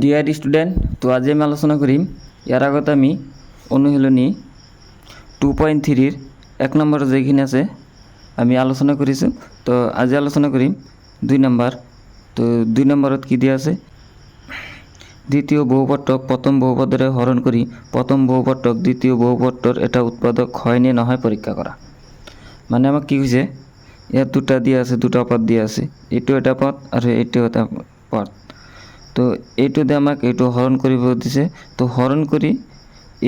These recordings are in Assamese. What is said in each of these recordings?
ডিয়ার স্টুডেন্ট, তো আজ আমি আলোচনা করিম এর আগত আমি অনুশীলনী 2.3 1 নম্বর যেখানে আছে আমি আলোচনা করেছি। তো আজি আলোচনা করিম 2 নম্বর। তো 2 নম্বরত কি দিয়া আছে, দ্বিতীয় বহুপদক প্রথম বহুপদরে হরণ করি প্রথম বহুপদক দ্বিতীয় বহুপদর এটা উৎপাদক হয় নে নহয় পরীক্ষা করা। মানে আমাক কি হইছে, ইয়াত দুটা দিয়া আছে, দুটা পদ দিয়া আছে, এইটো এটা পদ আর এইটো এটা পদ। তো এইটো দিয়ে আমাক এইটো হরণ কৰিব দিছে। তো হৰণ কৰি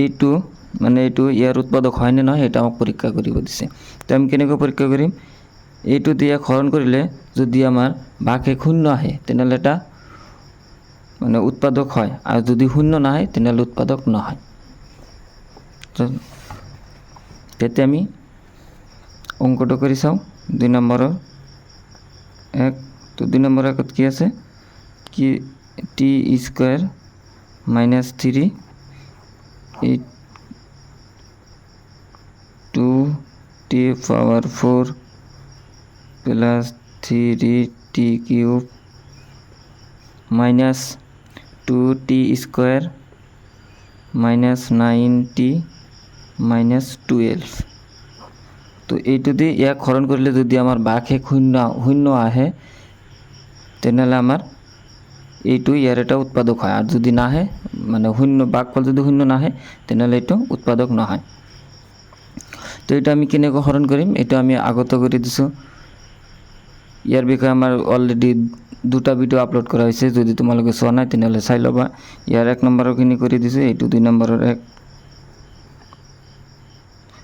এইটো মানে এইটো ইয়াৰ উৎপাদক হয় নে নহয় এটা আমাক পৰীক্ষা কৰিব দিছে। তো আমি কেনেকৈ পৰীক্ষা কৰিম, এইটো দিয়ে হৰণ কৰিলে যদি আমাৰ ভাগশেষ শূন্য আহে তেনেহ'লে এটা মানে উৎপাদক হয়, আর যদি শূন্য না হয় তেনেহ'লে উৎপাদক নহয়। তো তেতিয়া আমি অঙ্কটো কৰি চাওঁ 2 নম্বৰৰ 1। তো 2 নম্বৰ একত কি আছে, কি টি স্কোয়ার মাইনাস 3 2t পাওয়ার 4 plus 3t cube minus 2t square minus 9t minus 12। তো এইটো দিয়ে ইয়াক হরণ করলে যদি আমার ভাগশেষ শূন্য আহে তেনেহ'লে আমার এইটো ইয়ার এটা উৎপাদক হয়, আর যদি না আহে মানে শূন্য ভাগফল যদি শূন্য না আহে তেনেহ'লে এইটো উৎপাদক নহয়। তো এটা আমি কেনেকৈ হরণ কৰিম এইটো আমি আগত কৰি দিছোঁ। ইয়াৰ বিষয়ে আমাৰ অলৰেডি দুটা ভিডিও আপলোড কৰা হৈছে, যদি তোমালোকে চোৱা নাই তেনেহ'লে চাই ল'বা। ইয়াৰ 1 নম্বৰৰখিনি কৰি দিছোঁ, এইটো 2 নম্বৰৰ 1।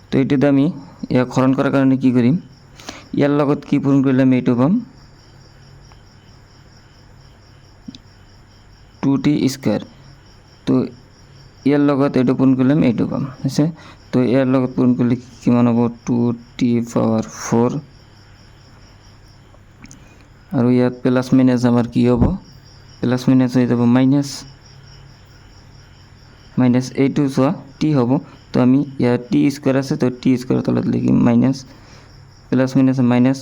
তো এইটোতে আমি ইয়াক হৰণ কৰাৰ কাৰণে কি কৰিম, ইয়াৰ লগত কি পূৰণ কৰিলে আমি এইটো পাম 2t স্কোয়াৰ। তো ইয়াৰ লগত এইটো পূৰণ কৰিলে আমি এইটো পাম, হৈছে। তো ইয়াৰ লগত পূৰণ কৰিলে কিমান হ'ব 2t পাৱাৰ 4 আৰু ইয়াত প্লাস মাইনাস আমাৰ কি হ'ব, প্লাস মাইনাস হৈ যাব মাইনাস মাইনাস এইটো চোৱা টি হ'ব। তো আমি ইয়াত টি স্কোয়ার আছে, তো টি স্কোয়ার তলত লিখিম মাইনাস প্লাস মাইনাস মাইনাস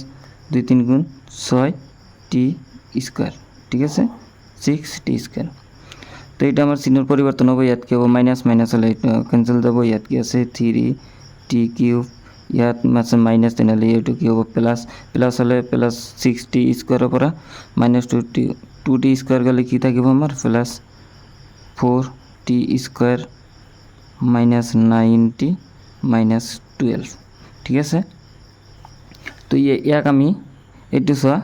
2 3 গুণ 6t স্কোয়ার, ঠিক আছে 6t স্কোয়ার। তো এটা আমার চিহ্নৰ পরিবর্তন হ'ব, ইয়াত কি হ'ব মাইনাস মাইনাস হলে ক্যান্সেল যাব। ইয়াত কি আছে 3t কিউব, ইয়াত আছে মাইনাস তেনেহ'লে এইটো কি হ'ব প্লাস, প্লাস হলে প্লাস 6t স্কোয়াৰৰ পৰা মাইনাস 2t স্কোয়াৰ গ'লে কি থাকিব আমাৰ plus 4t square minus 9t minus 12, ঠিক আছে। তো ইয়াক আমি এইটো চোৱা,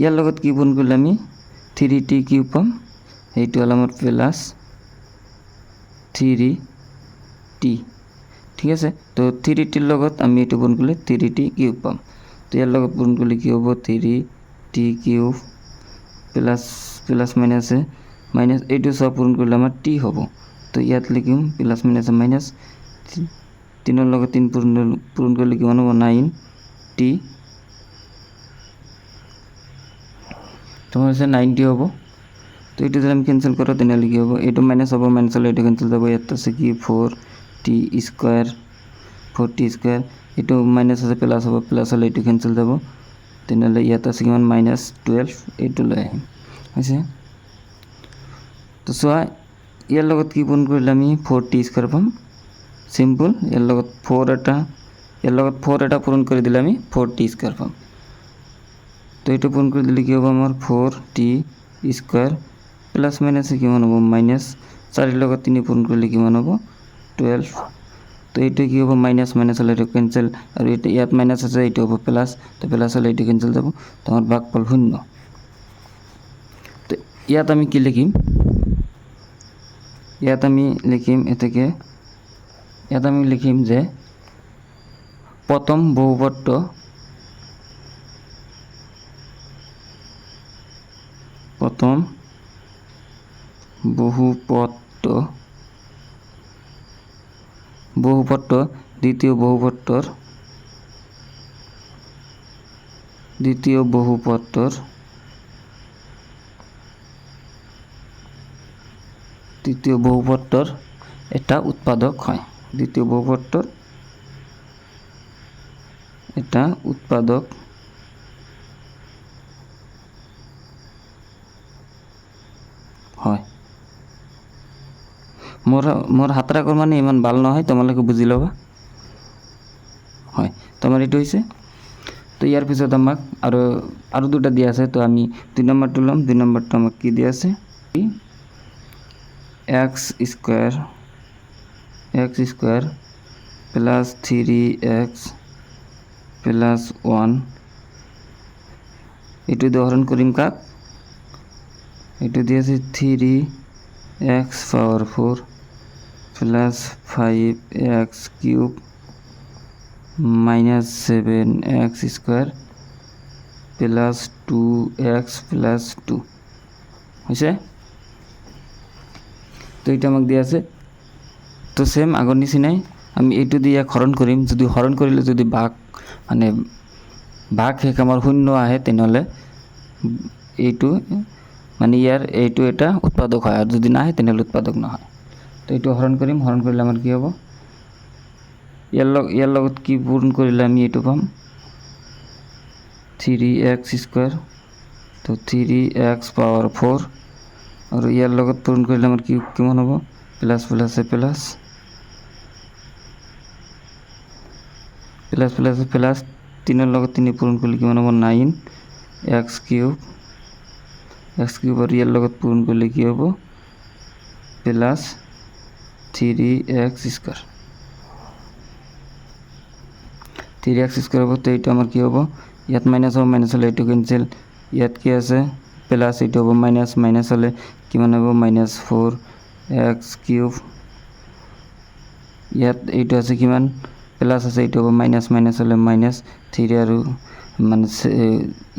ইয়াৰ লগত কি পূৰণ কৰিলে আমি 3t কিউব পাম, এইটো হ'ল আমাৰ প্লাস 3t, ঠিক আছে। তো 3tৰ লগত আমি এইটো পূৰণ কৰিলে 3t কিউব পাম। তো ইয়াৰ লগত পূৰণ কৰিলে কি হ'ব 3t কিউব প্লাস প্লাস মাইনাসে মাইনাস এইটো সব পূরণ করলে আমার টি হব। তো ইয়াত লিখিম প্লাস মাইনাস মাইনাস 3 লগে 3 পূরণ করলে কিমান হ'ব 9t, তোমার হচ্ছে 90 হব। তো এইটো যদি আমি ক্যান্সেল করো তেনেহ'লে কি হ'ব, এইটো মাইনাস হ'ব, মাইনাস হলে এইটো ক্যান্সেল যাব। ইয়াত আছে কি 4t স্কোয়ার এইটো মাইনাস আছে প্লাস হ'ব, প্লাস হলে এইটো ক্যান্সেল যাব। তেনেহ'লে ইয়াত আছে কিমান মাইনাস 12, এইটো লৈ আহিম, হৈছে। তো চোৱা ইয়াৰ লগত কি পূৰণ কৰিলে আমি 4t স্কোয়াৰ পাম, সিম্পল। ইয়াৰ লগত 4 এটা পূৰণ কৰি দিলে আমি 4t স্কোয়াৰ পাম। তো এইটো পূৰণ কৰি দিলে কি হ'ব আমাৰ 4t স্কোয়াৰ প্লাস মাইনাসে কিমান হ'ব মাইনাস 4 লগত 3 পূৰণ কৰিলে কিমান হ'ব 12। তো এইটো কি হ'ব মাইনাস মাইনাস হলে এইটো ক্যান্সেল, আৰু এইটো ইয়াত মাইনাস আছে এইটো হ'ব প্লাস, তো প্লাস হলে এইটো ক্যান্সেল যাব। তো আমাৰ ভাগফল শূন্য। তো ইয়াত আমি কি লিখিম, ইয়াত আমি লিখিম এটাকে, ইয়াত আমি লিখিম যে প্রথম বহুপদ দ্বিতীয় বহুপদৰ এটা উৎপাদক হয়, দ্বিতীয় বহুপদৰ এটা উৎপাদক হয়। মোৰ হাতৰ আখৰ মানে ইমান ভাল নহয়, তোমালোকে বুজি ল'বা। হয়, তো আমাৰ এইটো হৈছে। তো ইয়াৰ পিছত আমাক আৰু দুটা দিয়া আছে, তো আমি 2 নম্বৰটো ল'ম। 2 নম্বৰটো আমাক কি দিয়া আছে, x square plus 3x plus 1, এইটো দিয়ে হরণ করিম কাক, এইটো দিয়ে আছে 3x পাওয়ার 4 plus 5x cube minus 7x square plus 2x plus 2 হয়েছে। তো এটা আমাক দিয়া আছে। তো সেম আগৰ নিচিনাই আমি এইটো দিয়ে হৰণ কৰিম। যদি হৰণ কৰিলে যদি ভাগ শেষ আমাৰ শূন্য আহে, তেনেহ'লে এইটো মানে এইটো এটা উৎপাদক হয়, আৰু যদি নাহে তেনেহ'লে উৎপাদক নহয়। তো এইটো হৰণ কৰিম, হৰণ কৰিলে আমাৰ কি হ'ব, ইয়াৰ লগত কি পূৰণ কৰিলে আমি এইটো পাম 3x স্কোয়াৰ, তো 3x পাওয়াৰ 4, আৰু ইয়াৰ লগত পূৰণ কৰিলে আমাৰ কিমান হ'ব, প্লাছ প্লাছে প্লাছ প্লাছ প্লাছে প্লাছ 3 লগত 3 পূৰণ কৰিলে কিমান হ'ব 9x কিউব, আৰু ইয়াৰ লগত পূৰণ কৰিলে কি হ'ব plus 3x square, 3x square হ'ব। তো এইটো আমাৰ কি হ'ব, ইয়াত মাইনাছ হ'ব, মাইনাছ হ'লে এইটো কেঞ্চেল, ইয়াত কি আছে প্লাছ, এইটো হ'ব মাইনাছ, মাইনাছ হ'লে কিমান হ'ব -4x কিউব, ইয়াত এইটো আছে কিমান প্লাছ আছে, এইটো হ'ব মাইনাছ, মাইনাছ হ'লে -3, আৰু মানে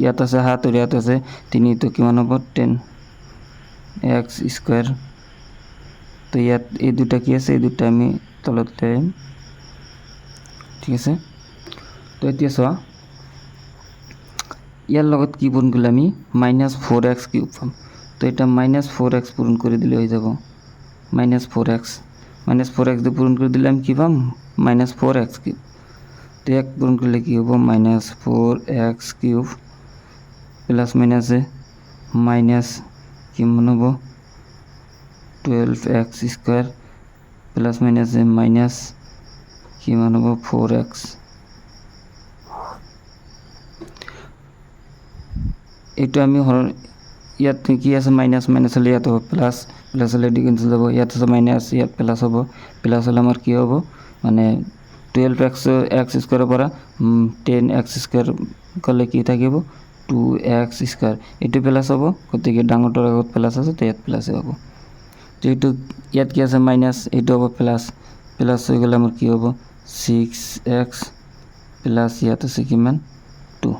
ইয়াত আছে 7 আৰু ইয়াত আছে 3, তো কিমান হ'ব 10x স্কোয়ার। তো ইয়াত এই দুটা কি আছে, এই দুটা আমি তলত লৈ আহিম, ঠিক আছে। তো এতিয়া চোৱা, ইয়াৰ লগত কি পূৰণ কৰিলে আমি -4x কিউব পাম। তো এটা -4x পূৰণ কৰি দিলে হৈ যাব -4x দিয়ে পূৰণ কৰি দিলে আমি কি পাম -4x কিউব। তো এক পূরণ করলে কি হবো -4x কিউব প্লাস মাইনাসে মাইনাস কিমান হবো 12x স্কোয়ার প্লাস মাইনাসে মাইনাস কিমান হবো 4x। এইটো আমি ইয়াত কি আছে মাইনাস, মাইনাস হলে ইয়াত হবে প্লাস, প্লাস হলে এটি ক্যান্সেল যাব, ইয়াত আছে মাইনাস, ইয়াত প্লাস হবো, প্লাস হলে আমার কি হবো মানে 12x স্কোয়ারের পৰা 10x স্কোয়াৰ কৰলে কি থাকিব 2x স্কোয়াৰ, এইটো প্লাস হবো, গতিকে ডাঙৰটোৰ আগত প্লাস আছে তো ইয়াত প্লাস হবো। তো এইটো ইয়াত কি আছে মাইনাস, এইটো হবো প্লাস, প্লাস হৈ গ'লে আমাৰ কি হবো 6x প্লাস ইয়াত আছে কিমান 2।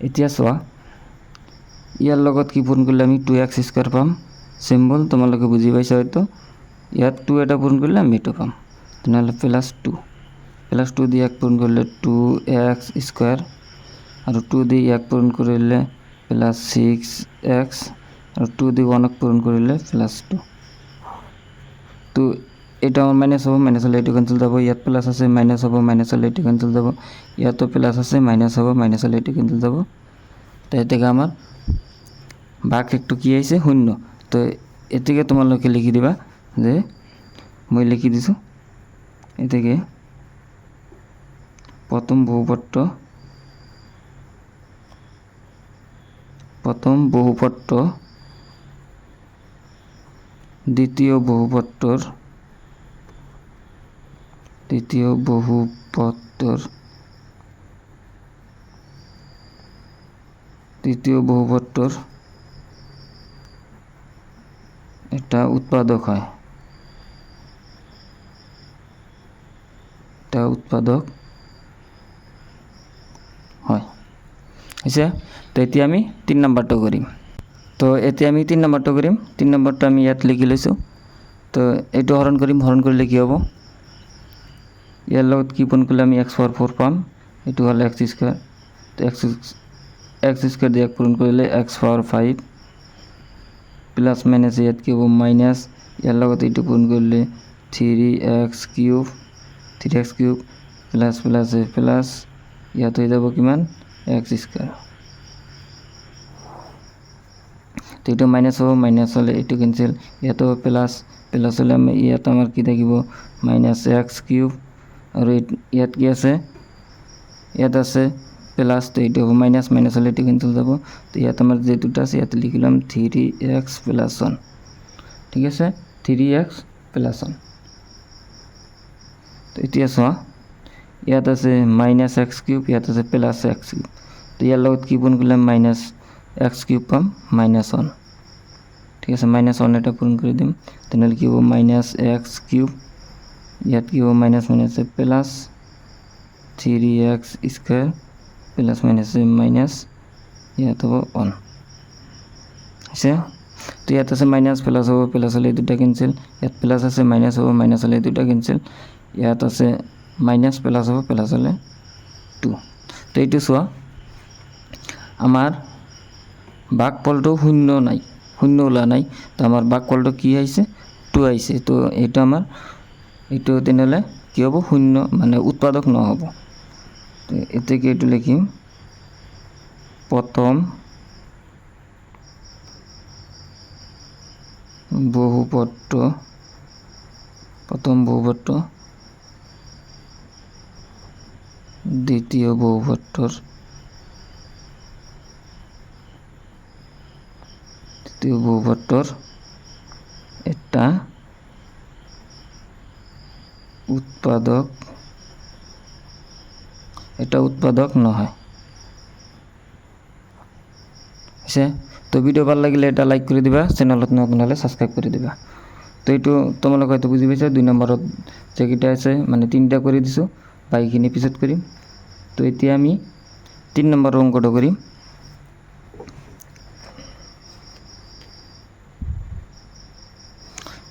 এতিয়া চোৱা ইয়াৰ লগত কি পূৰণ কৰিলে আমি 2x স্কোয়াৰ পাম, সিম্বল তোমালোকে বুজি পাইছা হয়তো। ইয়াত 2 এটা পূৰণ কৰিলে আমি এইটো পাম, তেনেহ'লে +2 দিয়ে 1 পূৰণ কৰিলে 2x স্কোয়াৰ, আৰু 2 দিয়ে 1 পূৰণ কৰিলে +6x, আৰু 2 দিয়ে 1 পূৰণ কৰিলে +2। তো এটা আমার মাইনাস হবো, মাইনাস হলে এইটো ক্যান্সেল যাব, ইয়াত প্লাস আছে মাইনাস হবো, মাইনাস হলে এইটো ক্যান্সেল যাব, ইয়াতো প্লাস আছে মাইনাস হবো, মাইনাস হলে এইটো ক্যান্সেল যাব। তো এ থেকে আমার ভাগ একটু কি আইছে শূন্য। তো এটিকে তোমালোকে লিখি দিবা যে মই লিখি দিছো এ থেকে প্রথম বহুপত্র দ্বিতীয় বহুপত্তর এটা উৎপাদক হয়, হৈছে। তো এতিয়া আমি 3 নম্বৰটো কৰিম। তো এতিয়া আমি 3 নম্বৰটো কৰিম। 3 নম্বৰটো আমি ইয়াত লিখি লৈছোঁ। তো এইটো হৰণ কৰিম, হৰণ কৰিলে কি হ'ব, ইয়াৰ লগত কি পূৰণ কৰিলে আমি x⁴ পাম, এইটো হ'ল x স্কোয়াৰ। তো x স্কোয়াৰ দিয়ে 1 পূৰণ কৰিলে x⁴ প্লাস মাইনাস ইয়াত কি হ'ব মাইনাস, ইয়াৰ লগত এইটো পূৰণ কৰিলে 3x কিউব প্লাস প্লাসে প্লাস ইয়াত হৈ যাব কিমান x স্কোয়ার। তো এইটো মাইনাছ হ'ব, মাইনাছ হ'লে এইটো কেঞ্চেল, ইয়াতো প্লাছ, প্লাছ হ'লে ইয়াত আমাৰ কি থাকিব মাইনাছ এক্স কিউব, আৰু ইয়াত কি আছে, ইয়াত আছে প্লাছ, তো এইটো হ'ব মাইনাছ, মাইনাছ হ'লে এইটো কেঞ্চেল যাব। তো ইয়াত আমাৰ যে দুটা আছে ইয়াত লিখিলাম 3x + 1, ঠিক আছে, 3x + 1। তো এতিয়া চোৱা ইয়াত আছে মাইনাছ এক্স কিউব, ইয়াত আছে প্লাছ এক্স কিউব, তো ইয়াৰ লগত কি পূৰণ কৰিলে মাইনাছ এক্স কিউব পাম মাইনাছ 1, ঠিক আছে, মাইনাছ 1 এটা পূৰণ কৰি দিম, তেনেহ'লে কি হ'ব মাইনাছ এক্স কিউব, ইয়াত কি হ'ব মাইনাছ মাইনাছে প্লাছ 3x² প্লাছ মাইনাছে মাইনাছ, ইয়াত হ'ব 1 হৈছে। তো ইয়াত আছে মাইনাছ, প্লাছ হ'ব, প্লাছ হ'লে এই দুটা কেঞ্চেল, ইয়াত প্লাছ আছে মাইনাছ হ'ব, মাইনাছ হ'লে এই দুটা কেঞ্চেল, ইয়াত আছে মাইনাছ, প্লাছ হ'ব, প্লাছ হ'লে 2। তো এইটো চোৱা আমাৰ ভাগফলটো শূন্য নাই, শূন্য ওলোৱা নাই, তো আমাৰ ভাগফলটো কি আহিছে 2 আহিছে। তো এইটো আমাৰ এইটো তেনেহ'লে কি হ'ব শূন্য, মানে উৎপাদক নহ'ব। তো এতিয়া এইটো লিখিম প্ৰথম বহুপদটো, দ্বিতীয় বহুপদটোৰ এটা উৎপাদক নহয় হৈছে। তো ভিডিও ভাল লাগিলে এটা লাইক কৰি দিবা, চেনেলত নতুন হ'লে ছাবস্ক্ৰাইব কৰি দিবা। তো এইটো তোমালোকে হয়তো বুজি পাইছা, 2 নম্বৰত যেকেইটা আছে মানে 3টা কৰি দিছোঁ, বাকীখিনি পিছত কৰিম। তো এতিয়া আমি 3 নম্বৰৰ অংকটো কৰিম।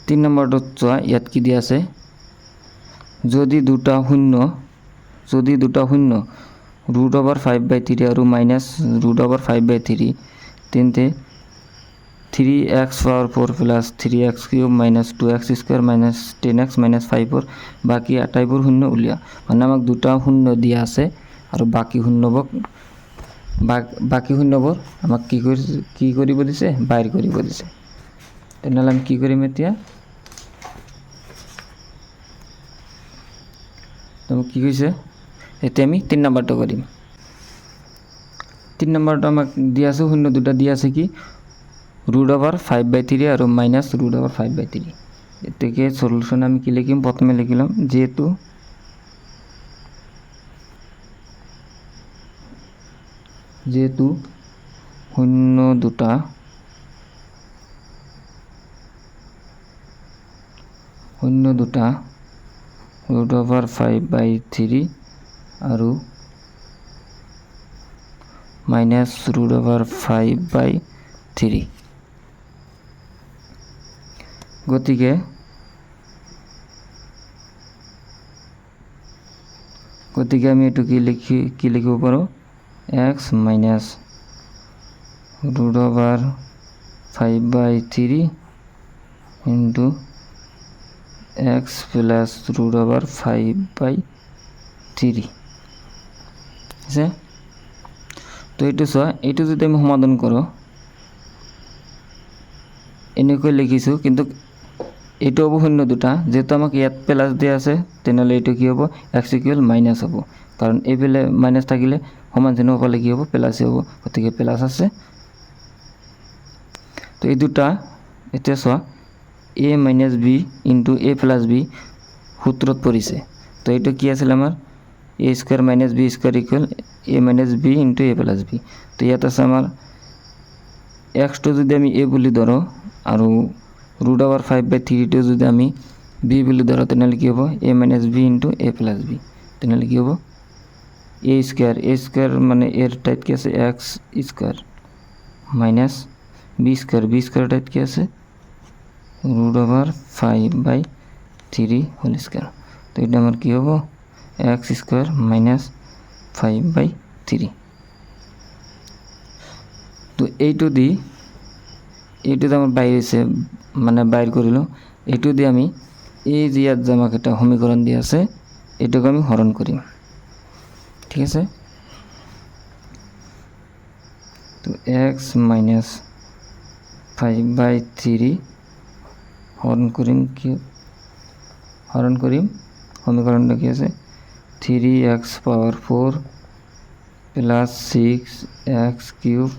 তিন নম্বৰটোত চোৱা ইয়াত কি দিয়া আছে, যদি দুটা শূন্য √5/3 আৰু মাইনাছ √5/3, তেন্তে 3x power 4 plus 3x cube minus 2x² minus 10x minus 5ৰ বাকী আটাইবোৰ শূন্য উলিওৱা। মানে আমাক দুটা শূন্য দিয়া আছে আৰু বাকী শূন্যবোৰ আমাক কি কৰিব দিছে, বাহিৰ কৰিব দিছে। তেনেহ'লে আমি কি কৰিম এতিয়া, কি কৈছে, এতিয়া আমি 3 নম্বৰটো কৰিম। 3 নম্বৰটো আমাক দিয়া আছে শূন্য দুটা দিয়া আছে, কি √5/3 আৰু মাইনাছ √5/3। এতেকে সলিউশন আমি কি লিখিম, প্ৰথমে লিখিলাম যেহেতু শূন্য দুটা √5/3 আৰু মাইনাছ √5/3, গতিকে আমি এইটো কি লিখিব পাৰোঁ, x minus √5/3 into x plus √5/3 আছে। তো এইটো চোৱা, এইটো যদি আমি সমাধান কৰোঁ এনেকৈ লিখিছোঁ, কিন্তু এইটো হ'ব শূন্য দুটা, যেহেতু আমাক ইয়াত প্লাছ দিয়া আছে তেনেহ'লে এইটো কি হ'ব x ইকুৱেল মাইনাছ হ'ব, কাৰণ এইফালে মাইনাছ থাকিলে সমান চিহ্ন পালে কি হ'ব প্লাছই হ'ব, গতিকে প্লাছ আছে। তো এই দুটা এতিয়া চোৱা a minus b into a plus b সূত্ৰত পৰিছে। তো এইটো কি আছিল আমাৰ a square minus b square equal a minus b into a plus b। তো ইয়াত আছে আমাৰ এক্সটো যদি আমি a বুলি ধৰোঁ আৰু √5/3টো যদি আমি b বুলি ধৰোঁ, তেনেহ'লে কি হ'ব a minus b into a plus b, তেনেহ'লে কি হ'ব a স্কোয়ার মানে এর টাইপ কি আছে x square minus b square type কি আছে √5/3 হোল স্কোয়ার। তো এটা আমার কি হবে x স্কোয়ার মাইনাস 5/3। তো এইটো আমার বাইরে আছে, মানে বাইর করিল, এইটো দিয়ে আমি এই যে ইয়াত যে আমাকে একটা সমীকরণ দিয়ে আছে এটাকে আমি হরণ করি, ঠিক আছে। তো x মাইনাস 5/3 হরণ করিম সমীকরণটা কি আছে 3x পাওয়ার 4 plus 6x cube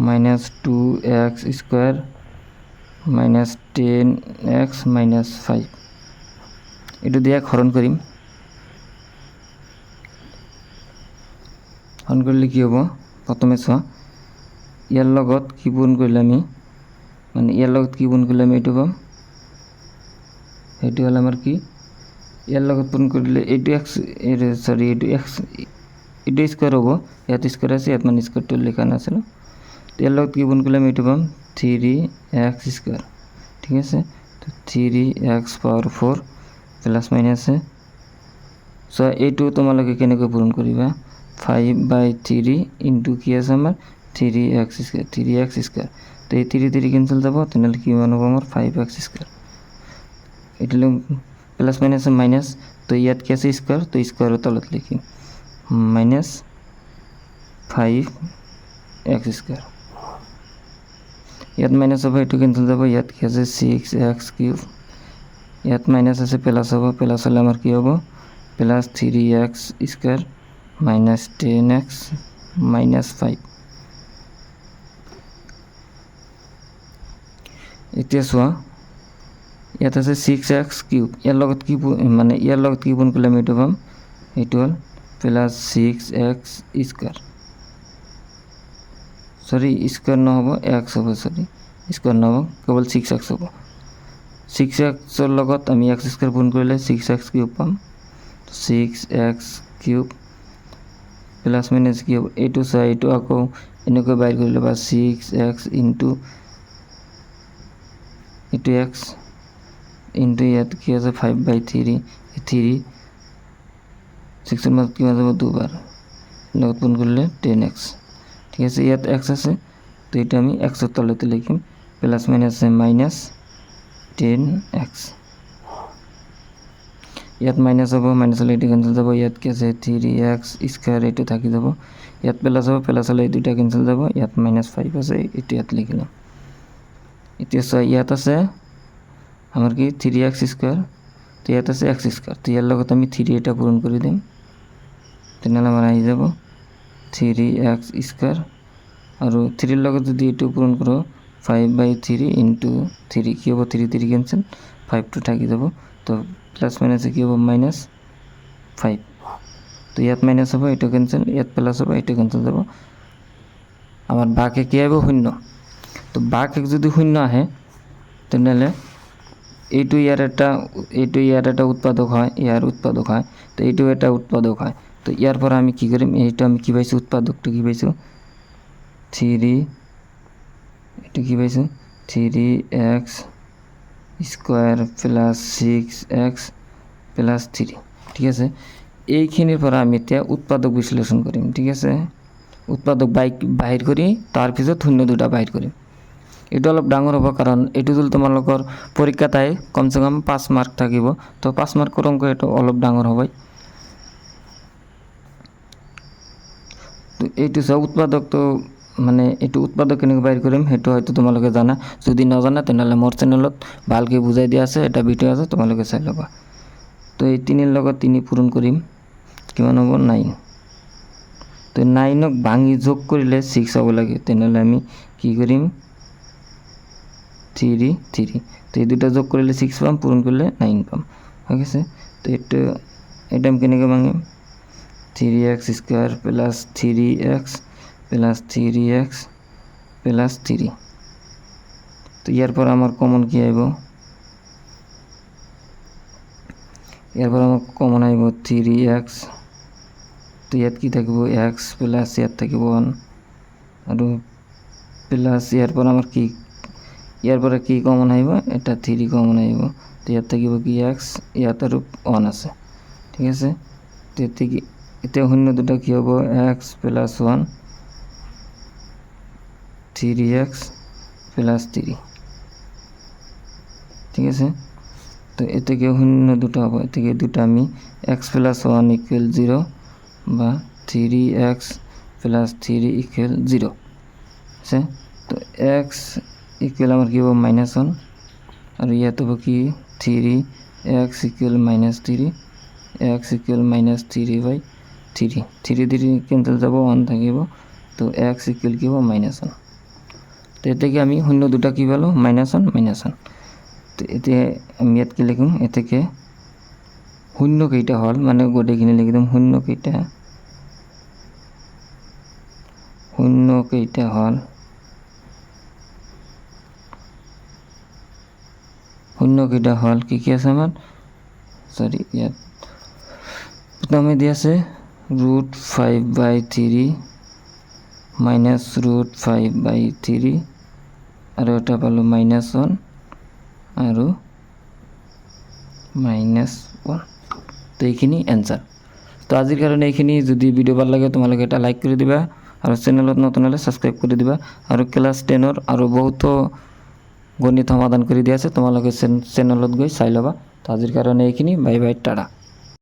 minus 2x square minus 10x minus 5 এটা দিয়ে হরণ করিম হরণ করলে কি হব প্রথমে চোৱা ইয়ার লগত কি গুণ করলে আমি মানে ইয়ার লগত কি গুণ করলে আমি এইটো পাম এইটো হল আমার কি ইয়ার লগত গুণ করলে এইটো x সরি এইটো x এইটো স্কোয়ার হব ইয়াত স্কোয়ার আছে ইয়াত মানে স্কোয়ারটো লেখা নাছিল ইয়ার লগত কি গুণ করলে আমি এইটো পাম 3x স্কোয়ার ঠিক আছে তো 3x পাওয়ার 4 প্লাস মাইনাস সো এইটো তোমালোকে কেনেকৈ পূরণ করিবা 5/3 ইনটু কি আছে আমার 3x স্কোয়ার তো এই 3 ক্যান্সেল যাব তাহলে কি মান হবে আমার 5x স্কোয়ার এটা প্লাস মাইনাস মাইনাস তো ইয়াত কি আছে স্কোয়ার তো স্কোয়ারের তলত লিখি মাইনাস 5x স্কোয়ার ইয়াত মাইনাস হবে এটু ক্যান্সেল যাব ইয়াত কি আছে 6x কিউব ইয়াত মাইনাস আছে প্লাস হবে প্লাস হলে আমার কি হবে plus 3x square minus 10x minus 5 এতিয়া চোৱা ইয়াত আছে 6x কিউব ইয়াৰ লগত কি মানে ইয়াৰ লগত কি গুণ কৰিলে আমি এইটো পাম এইটো হ'ল plus 6x square sorry square নহব x হ'ব সরি স্কোয়ার নহব কেবল 6x হ'ব 6x ৰ লগত আমি x স্কোয়াৰ গুণ কৰিলে 6x কিউব পাম 6x কিউব প্লাস মাইনাস কি হ'ব এইটো চোৱা এইটো আকৌ এনেকৈ বাহিৰ কৰিলে বা 6x ইনটু এইটো x ইনটু ইয়াত কি আছে 5/3 3 6 এর মধ্যে কি হয়ে যাবে দুবার লগত গুণ করলে 10x ঠিক আছে ইয়াত x আছে তো এটা আমি x এর তলেতে লিখিম প্লাস মাইনাস মাইনাস 10x ইয়াত মাইনাস হব মাইনাস হলে এটা ক্যান্সেল যাব ইয়াত কি আছে 3x স্কয়ার এটা থাকি যাব ইয়াত প্লাস হবে প্লাস হলে এই দুইটা ক্যান্সেল যাব ইয়াত মাইনাস 5 আছে এটা ইয়াত লিখিলাম এটা ইয়াত আছে আমার কি 3x স্কয়ার তো ইয়াত আছে x স্কয়ার তো ইয়ার লগত আমি 3 এটা পূরণ করে দিম তাহলে আমার আই যাব 3x স্কয়ার আর 3 এর লগত যদি এটা পূরণ করো 5/3 ইনটু 3 কি হবে 3 ক্যান্সেল 5 টু থাকি যাব তো প্লাস মাইনাস কি হবে মাইনাস 5 তো ইয়াত মাইনাস হবে এটা ক্যান্সেল ইয়াত প্লাস হবে এটা ক্যান্সেল যাব আমার বাকে কি হবে শূন্য তো বাকে যদি শূন্য আহে তাহলে এইটো ইয়ার একটা উৎপাদক হয় ইয়ার উৎপাদক হয় তো এইটো এটা উৎপাদক হয় তো ইয়ার পর আমি কি করিম এইটা আমি কি পাইছো উৎপাদকটা কি পাইছো 3 এটা কি পাইছো 3x square plus 6x plus 3 ঠিক আছে এইখিনির পর আমি এতিয়া উৎপাদক বিশ্লেষণ করিম ঠিক আছে উৎপাদক বাহির করি তার পিছত শূন্য দুটা বাহির করিম এটা অলপ ডাঙৰ হ'ব কাৰণ এইটো যদি তোমালোকৰ পৰীক্ষাত আহে কমসে কম 5 মাৰ্ক থাকিব তো 5 মাৰ্কৰ অংক এটা অলপ ডাঙৰ হ'ব তো এইটো সব উৎপাদক তো মানে এইটো উৎপাদক কেনেকৈ বাহিৰ কৰিম সেইটো হয়তো তোমালোকে জানা যদি নাজানা তেনহলে মোৰ চেনেলত ভালকৈ বুজাই দিয়া আছে এটা ভিডিও আছে তোমালোকে চাই ল'বা তো এই 3 এর লগত 3 পূরণ করিম কিমান হ'ব 9 তো 9ক ভাঙি যোগ কৰিলে 6 হ'ব লাগে তেনহলে আমি কি কৰিম 3 তো এই দুটা যোগ করলে 6 পাম পূরণ করলে 9 পাম ঠিক আছে তো এটা আমি কেনেকৈ ভাঙিম 3x square plus 3x plus 3x plus 3 তো ইয়ার পর আমার কমন কি আইব ইয়ার পর আমার কমন আইব 3x তো ইয়াত কি থাকিব x প্লাস ইয়াত থাকিব 1 আর প্লাস ইয়ার পর আমার কি ইয়ার পরে কি কমন আইব এটা 3 কমন আইব তো ইয়াত থাকিব কি x ইয়াত আর 1 আছে ঠিক আছে তো এতে শূন্য দুটা কি হবে x প্লাস 1 3x প্লাস 3 ঠিক আছে তো এতে কি শূন্য দুটা হবে এতে কি দুটা আমি x প্লাস 1 ইকুয়াল 0 বা 3x প্লাস 3 ইকুয়াল 0 আছে তো এক্স ইকুৱেল আমাৰ কি হ'ব -1 আৰু ইয়াত হ'ব কি 3 x equal -3 x equal -3/3 3 cancel যাব 1 থাকিব তো এক্স ইকুৱেল কি হ'ব -1 তো এতিয়া কি আমি শূন্য দুটা কি পালোঁ -1 তো এতিয়া আমি ইয়াত কি লিখিম এতেকে শূন্য কেইটা হল মানে গোটেইখিনি লিখি দিম শূন্য কেইটা হল কি কি আছে আমাৰ সৰি ইয়াত প্ৰথমে দিয়ে আছে √5/3 -√5/3 আৰু এটা পালো -1 আৰু -1 তো এইখিনি এনসাৰ তো আজিৰ কাৰণে এইখিনি যদি ভিডিও ভাল লাগে তোমালোকে এটা লাইক কৰি দিবা আৰু চেনেলত নতুন হলে সাবস্ক্ৰাইব কৰি দিবা আৰু ক্লাস 10 আৰু বহুতো গণিত সমাধান কৰি দিয়া আছে তোমালোকে চেনেলত গৈ চাই ল'বা তো আজিৰ কাৰণে এইখিনি বাই বাই টাটা।